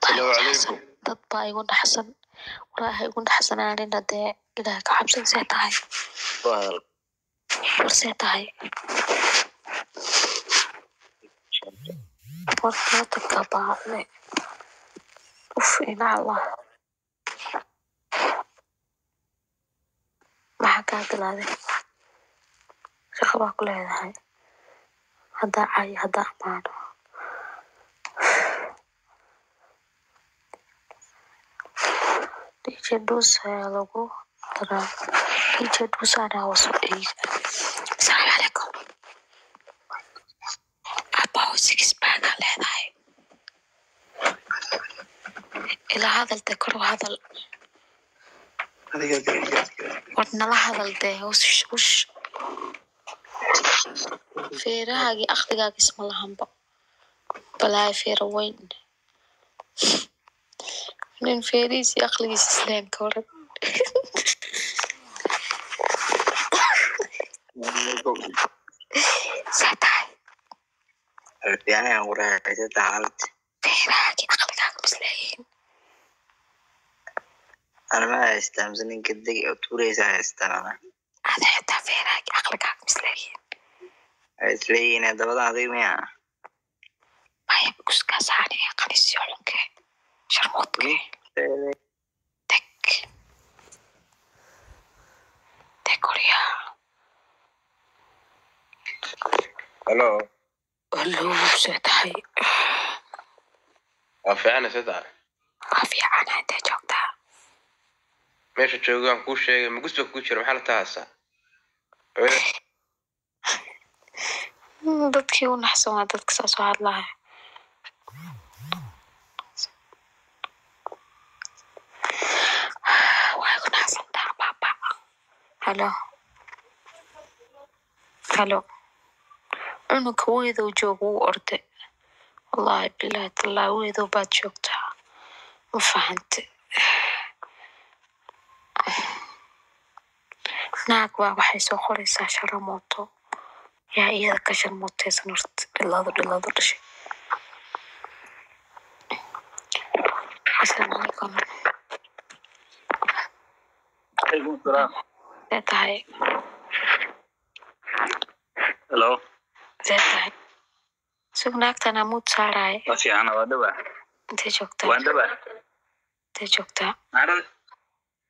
السلام عليكم. dad baa igu dhaxsan waraha igu dhaxsanaanina dee ilaah ka xabsan see tahay war see tahay warta ka baaqne ina allah maxaa kaa bilaaday shaqo baa ku leedahay haddaa cay haddaa amaano DJ Dus lagu daraa DJ Dus anaa wasoo eega asalaamu calaykum abbaho six baaga leedahay ilaa hadalta kor u hadal war nala hadal dee ush feerahaagii aqligaaga isma lahanba balaay feera weyn nin feerihiisi aqligiisa isleen ka waran see tahay يعني وراها عدد عالت feerahaagii aqligaaga misleeyihiin أنا ما أستمزن كدي أو توريس أستنا ada xitaa feerahaagii aqligaaga misleeyihiin أسلين هذا بدأ عظيم يا maya kuskaas haani ee qanisyo xunke sharmoodke teg koryaa Hello. Hello, see tahay Waa fiican sidaa. waa fiican intee joogtaa Meesha joogaan ku sheegay ma gusba ku jira maxaa la taasa? dadkii u naxsan waa dadka saas u hadlaya way ku naxsantaa baaba halo cunuga weedow jooga wuu orde wallaahi bilaahi tallaahi weedow baad joogtaa ma fahante naag baa waxay soo qoraysaa sharamoto yaa iyada ka sharmoteysan horta dhilado dhashay asalaamu calaykum عليكم السلام. see tahay Hello. see tahay sug naagtana muud saaraay بس أنا ودبا. intee joogtaa ودبا. intee joogtaa عرض.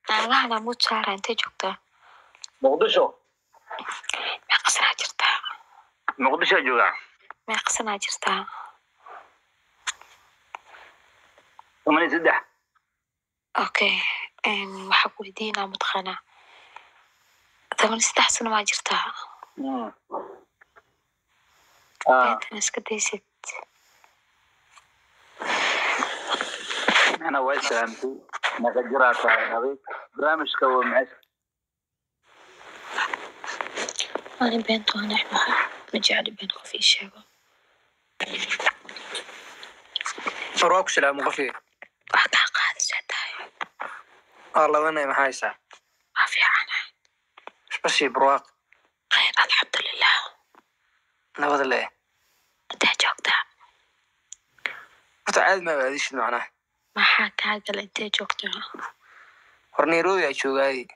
naagahana muud saaraay intee joogtaa مقدشو. meeqasanaa jirtaa مقدشو جوجا. meeqasanaa jirtaa ثمانية سدح. okay waxaa ku weydiinaa mataqaanaa 13 sano waa jirtaa beetan iska daysid أنا ويسامتي. نقدرها هذه برامج كوا معك. ani beenta waa necbahay ma jecli been qof ii sheego روك سلام قفي wax kaa qaadaysaa tahay الله وانا ما هايسا waa fiicanahay بس برواق khayr alxamdulilah نبض الله intee joogtaa وتعاد ما بعديش معناه maxaa kaa gala intee joogtaa ورنيرو يا شوغاي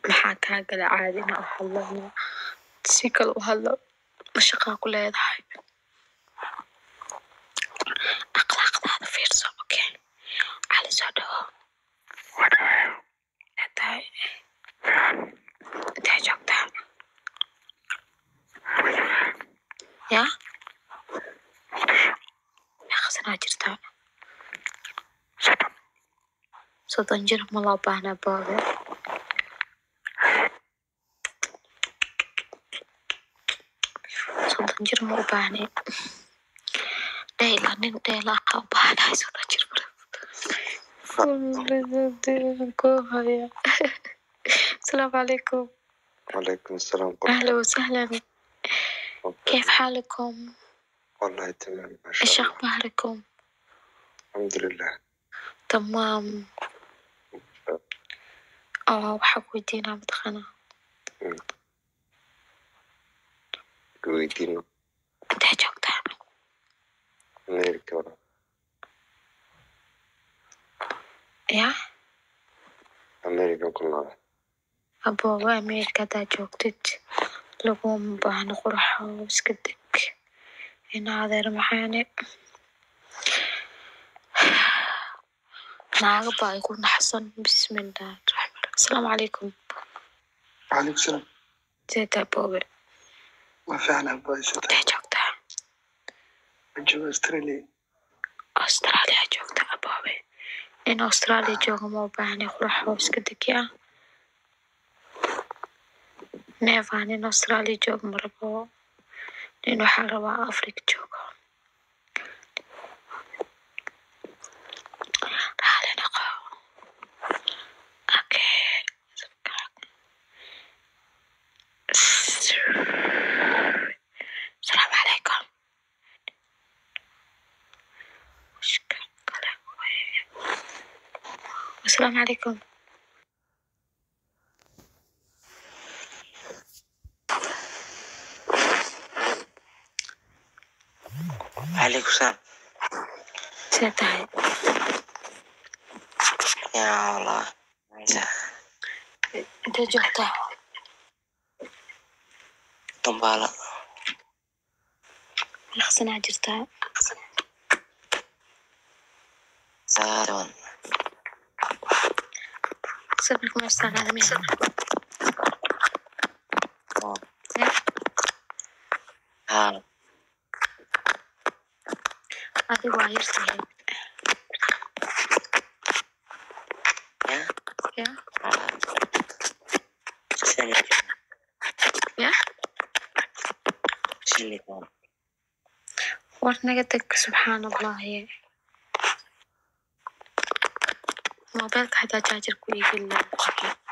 maxaa kaa gala caadina u hadlana si kale u hadlo ma shaqaa ku leedahay akhlaaqdaada fiirso okay cali soo dhawo tahay intee joogtaa ya meeqasanaa jirtaa 30 jir ma loo baahnaa boobe 30 jir ma u baahnay dhayla nin dhaylaqa u baahnahay 30 jir كوهايا السلام عليكم. وعليكم السلام. أهلا وسهلا. كيف حالكم؟ والله تمام ما شاء إيش الله. أخباركم؟ الحمد لله تمام. وحق ودينا متخنا. ويدينا أنت جوكتا. نيركا ya America ku nool. abooba Ameerika haddaad joogtid laguma baahno qurxo iska deg ina adeer maxaane naaga baa igu naxsan bismillaah asalaamu calaykum وعليكم السلام. seeta aboobe ما في أنا بايسة. intee joogtaa أجوا أستراليا. australia joogta aboobe in australia jooga ma u baahne qurxo iska deg ya neefaan in australia jooga ma rabo nin waxaa rabaa africa jooga raali dhaqo okay asalaamu calaykum asalaamu calaykum عليكم السلام. see tahay يا والله intee joogtaa طنبالة yaqsanaa jirtaa سادون sabirka ma ustaanaada miya ها adigu waa yartahay يا ya سلك ya سلكون war naga tag subxaan allahi mobeelka xataa jaajarku iigeli lahaa